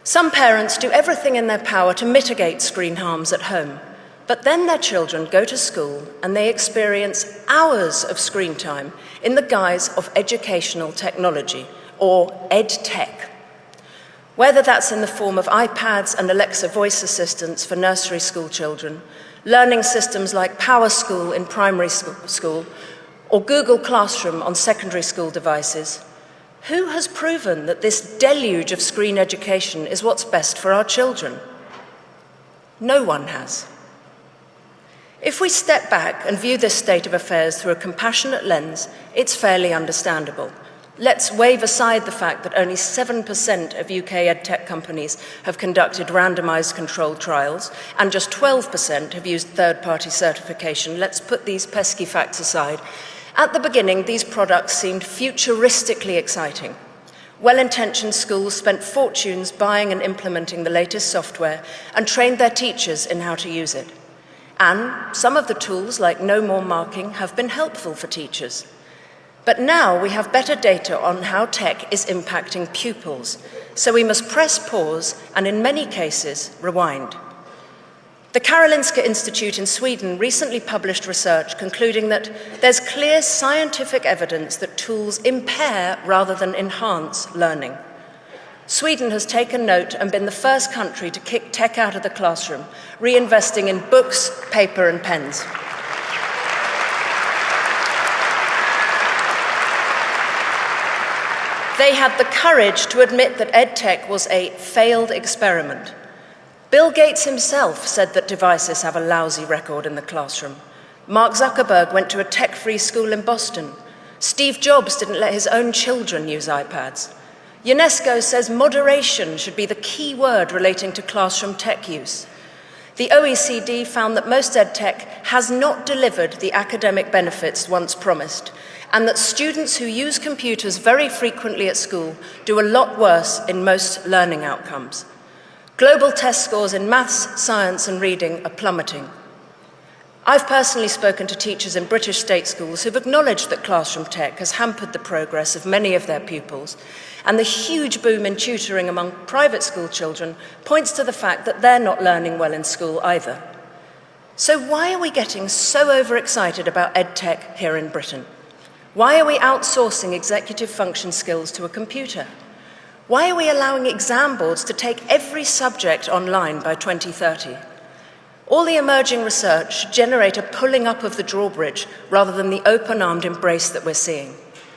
Some parents do everything in their power to mitigate screen harms at home, but then their children go to school and they experience hours of screen time in the guise of educational technology, or EdTech. Whether that's in the form of iPads and Alexa voice assistants for nursery school children, learning systems like PowerSchool in primary school, or Google Classroom on secondary school devices, who has proven that this deluge of screen education is what's best for our children? No one has. If we step back and view this state of affairs through a compassionate lens, it's fairly understandable. Let's wave aside the fact that only 7% of UK edtech companies have conducted randomized controlled trials, and just 12% have used third-party certification. Let's put these pesky facts aside. At the beginning, these products seemed futuristically exciting. Well-intentioned schools spent fortunes buying and implementing the latest software and trained their teachers in how to use it. And some of the tools, like No More Marking, have been helpful for teachers. But now we have better data on how tech is impacting pupils, so we must press pause and, in many cases, rewind. The Karolinska Institute in Sweden recently published research concluding that there's clear scientific evidence that tools impair rather than enhance learning. Sweden has taken note and been the first country to kick tech out of the classroom, reinvesting in books, paper, and pens. They had the courage to admit that EdTech was a failed experiment. Bill Gates himself said that devices have a lousy record in the classroom. Mark Zuckerberg went to a tech-free school in Boston. Steve Jobs didn't let his own children use iPads. UNESCO says moderation should be the key word relating to classroom tech use. The OECD found that most EdTech has not delivered the academic benefits once promised, and that students who use computers very frequently at school do a lot worse in most learning outcomes. Global test scores in maths, science, and reading are plummeting. I've personally spoken to teachers in British state schools who've acknowledged that classroom tech has hampered the progress of many of their pupils, and the huge boom in tutoring among private school children points to the fact that they're not learning well in school either. So why are we getting so overexcited about EdTech here in Britain? Why are we outsourcing executive function skills to a computer? Why are we allowing exam boards to take every subject online by 2030? All the emerging research should generate a pulling up of the drawbridge rather than the open-armed embrace that we're seeing.